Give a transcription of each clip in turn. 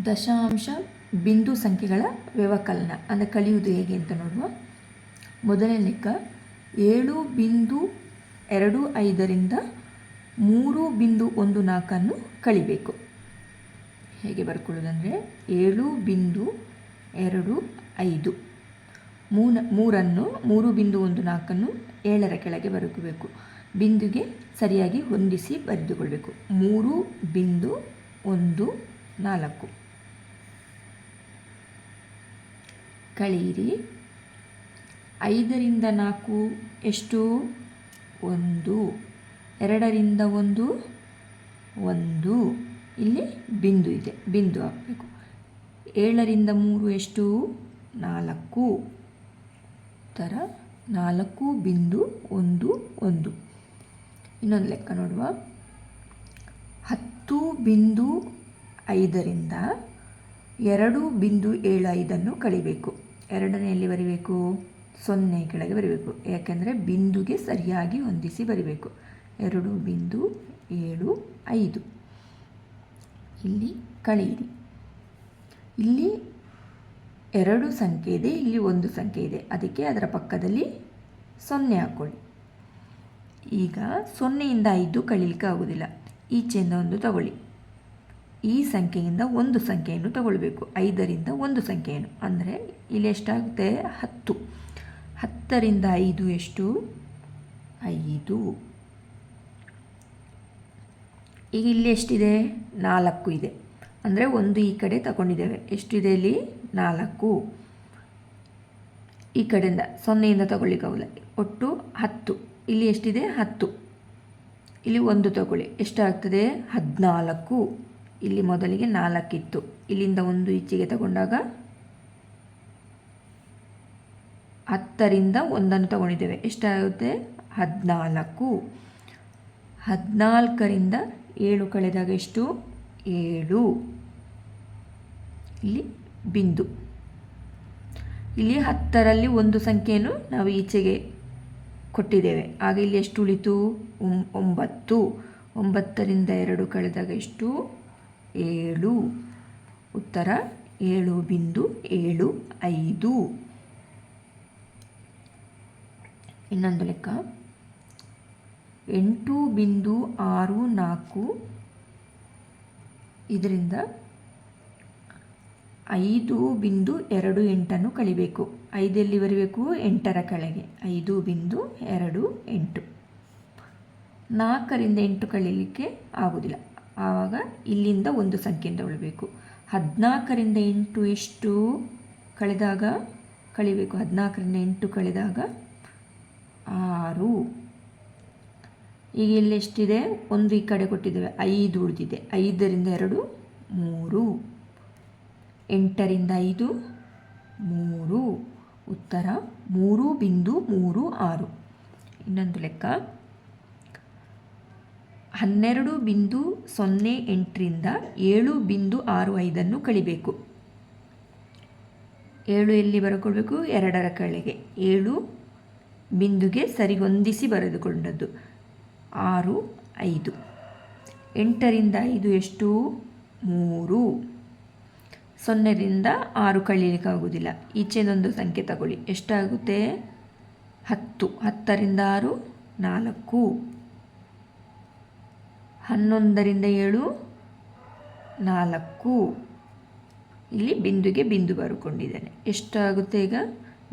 ದಶಾಂಶ ಬಿಂದು ಸಂಖ್ಯೆಗಳ ವ್ಯವಕಲನ ಅಂದರೆ ಕಳೆಯುವುದು ಹೇಗೆ ಅಂತ ನೋಡುವ. ಮೊದಲನೇ ಲೆಕ್ಕ 7.25ರಿಂದ 3.14 ಕಳಿಬೇಕು. ಹೇಗೆ ಬರ್ಕೊಳ್ಳೋದಂದರೆ 7.25 3ನ್ನು 3.14 7ರ ಕೆಳಗೆ ಬರೆಯಬೇಕು. ಬಿಂದುಗೆ ಸರಿಯಾಗಿ ಹೊಂದಿಸಿ ಬರೆದುಕೊಳ್ಬೇಕು. 3.14 ಕಳೆಯಿರಿ. 5ರಿಂದ 4 ಎಷ್ಟು? 1. 2ರಿಂದ 1 1. ಇಲ್ಲಿ ಬಿಂದು ಇದೆ, ಬಿಂದು ಹಾಕಬೇಕು. 7ರಿಂದ 3 ಎಷ್ಟು? 4. ಉತ್ತರ 4.11. ಇನ್ನೊಂದು ಲೆಕ್ಕ ನೋಡುವ. 10.5ರಿಂದ 2.75 ಕಳಿಬೇಕು. 2ನೆಯಲ್ಲಿ ಬರೀಬೇಕು? 0 ಕೆಳಗೆ ಬರೀಬೇಕು. ಯಾಕೆಂದರೆ ಬಿಂದುಗೆ ಸರಿಯಾಗಿ ಹೊಂದಿಸಿ ಬರೀಬೇಕು. 2.75 ಇಲ್ಲಿ ಕಳೆಯಿರಿ. ಇಲ್ಲಿ 2 ಸಂಖ್ಯೆ ಇದೆ, ಇಲ್ಲಿ 1 ಸಂಖ್ಯೆ ಇದೆ, ಅದಕ್ಕೆ ಅದರ ಪಕ್ಕದಲ್ಲಿ 0 ಹಾಕ್ಕೊಳ್ಳಿ. ಈಗ 0ಯಿಂದ 5 ಕಳೀಲಿಕ್ಕೆ ಆಗೋದಿಲ್ಲ. ಈಚೆಯಿಂದ 1 ತಗೊಳ್ಳಿ. ಈ ಸಂಖ್ಯೆಯಿಂದ 1 ಸಂಖ್ಯೆಯನ್ನು ತಗೊಳ್ಬೇಕು. 5ರಿಂದ 1 ಸಂಖ್ಯೆಯನ್ನು, ಅಂದರೆ ಇಲ್ಲಿ ಎಷ್ಟಾಗುತ್ತೆ? 10. 10ರಿಂದ 5 ಎಷ್ಟು? 5. ಈಗ ಇಲ್ಲಿ ಎಷ್ಟಿದೆ? 4 ಇದೆ, ಅಂದರೆ 1 ಈ ಕಡೆ ತಗೊಂಡಿದ್ದೇವೆ. ಎಷ್ಟಿದೆ ಇಲ್ಲಿ? 4. ಈ ಕಡೆಯಿಂದ 0ಯಿಂದ ತಗೊಳ್ಳಿಕ್ಕಾಗಲ್ಲ. ಒಟ್ಟು 10. ಇಲ್ಲಿ ಎಷ್ಟಿದೆ? 10. ಇಲ್ಲಿ 1 ತಗೊಳ್ಳಿ. ಎಷ್ಟಾಗ್ತದೆ? 14. ಇಲ್ಲಿ ಮೊದಲಿಗೆ 4 ಇತ್ತು, ಇಲ್ಲಿಂದ 1 ಈಚೆಗೆ ತಗೊಂಡಾಗ 10ರಿಂದ 1 ತಗೊಂಡಿದ್ದೇವೆ. ಎಷ್ಟಾಗುತ್ತೆ? 14. 14ರಿಂದ 7 ಕಳೆದಾಗ ಎಷ್ಟು? 7. ಇಲ್ಲಿ ಬಿಂದು. ಇಲ್ಲಿ 10ರಲ್ಲಿ 1 ಸಂಖ್ಯೆಯನ್ನು ನಾವು ಈಚೆಗೆ ಕೊಟ್ಟಿದ್ದೇವೆ. ಆಗ ಇಲ್ಲಿ ಎಷ್ಟು ಉಳಿತು? 9. 9ರಿಂದ 2 ಕಳೆದಾಗ ಎಷ್ಟು? 7. ಉತ್ತರ 7.75. ಇನ್ನೊಂದು ಲೆಕ್ಕ. 8.64 ಇದರಿಂದ 5.28 ಕಳಿಬೇಕು. 5 ಎಲ್ಲಿ ಬರೀಬೇಕು? 8ರ ಕೆಳಗೆ. 5.28. 4ರಿಂದ 8 ಕಳೀಲಿಕ್ಕೆ ಆಗೋದಿಲ್ಲ. ಆವಾಗ ಇಲ್ಲಿಂದ 1 ಸಂಖ್ಯೆಯಿಂದ ಉಳಬೇಕು. 14ರಿಂದ 8 ಎಷ್ಟು ಕಳೆದಾಗ ಕಳಿಬೇಕು? 14ರಿಂದ 8 ಕಳೆದಾಗ 6. ಈಗ ಇಲ್ಲಿ ಎಷ್ಟಿದೆ? 1 ಈ ಕಡೆ ಕೊಟ್ಟಿದ್ದೇವೆ, 5 ಉಳಿದಿದೆ. 5ರಿಂದ 2 3. 8ರಿಂದ 5 3. ಉತ್ತರ 3.36. ಇನ್ನೊಂದು ಲೆಕ್ಕ. 12.08ರಿಂದ 7.65 ಕಳಿಬೇಕು. 7 ಎಲ್ಲಿ ಬರೆದುಕೊಳ್ಬೇಕು? 2ರ ಕೆಳಗೆ. 7 ಬಿಂದುಗೆ ಸರಿ ಹೊಂದಿಸಿ ಬರೆದುಕೊಂಡದ್ದು. 6 5. 8ರಿಂದ 5 ಎಷ್ಟು? 3. 0ರಿಂದ 6 ಕಳೀಲಿಕ್ಕೆ ಆಗೋದಿಲ್ಲ. ಈಚೆದೊಂದು ಸಂಖ್ಯೆ ತಗೊಳ್ಳಿ. ಎಷ್ಟಾಗುತ್ತೆ? 10. 10ರಿಂದ 6 4. 11ರಿಂದ 7 4. ಇಲ್ಲಿ ಬಿಂದುಗೆ ಬಿಂದು ಬರೆದುಕೊಂಡಿದ್ದೇನೆ. ಎಷ್ಟಾಗುತ್ತೆ ಈಗ?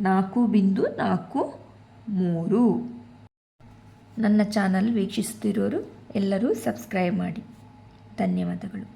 4.43. ನನ್ನ ಚಾನಲ್ ವೀಕ್ಷಿಸುತ್ತಿರೋರು ಎಲ್ಲರೂ ಸಬ್ಸ್ಕ್ರೈಬ್ ಮಾಡಿ. ಧನ್ಯವಾದಗಳು.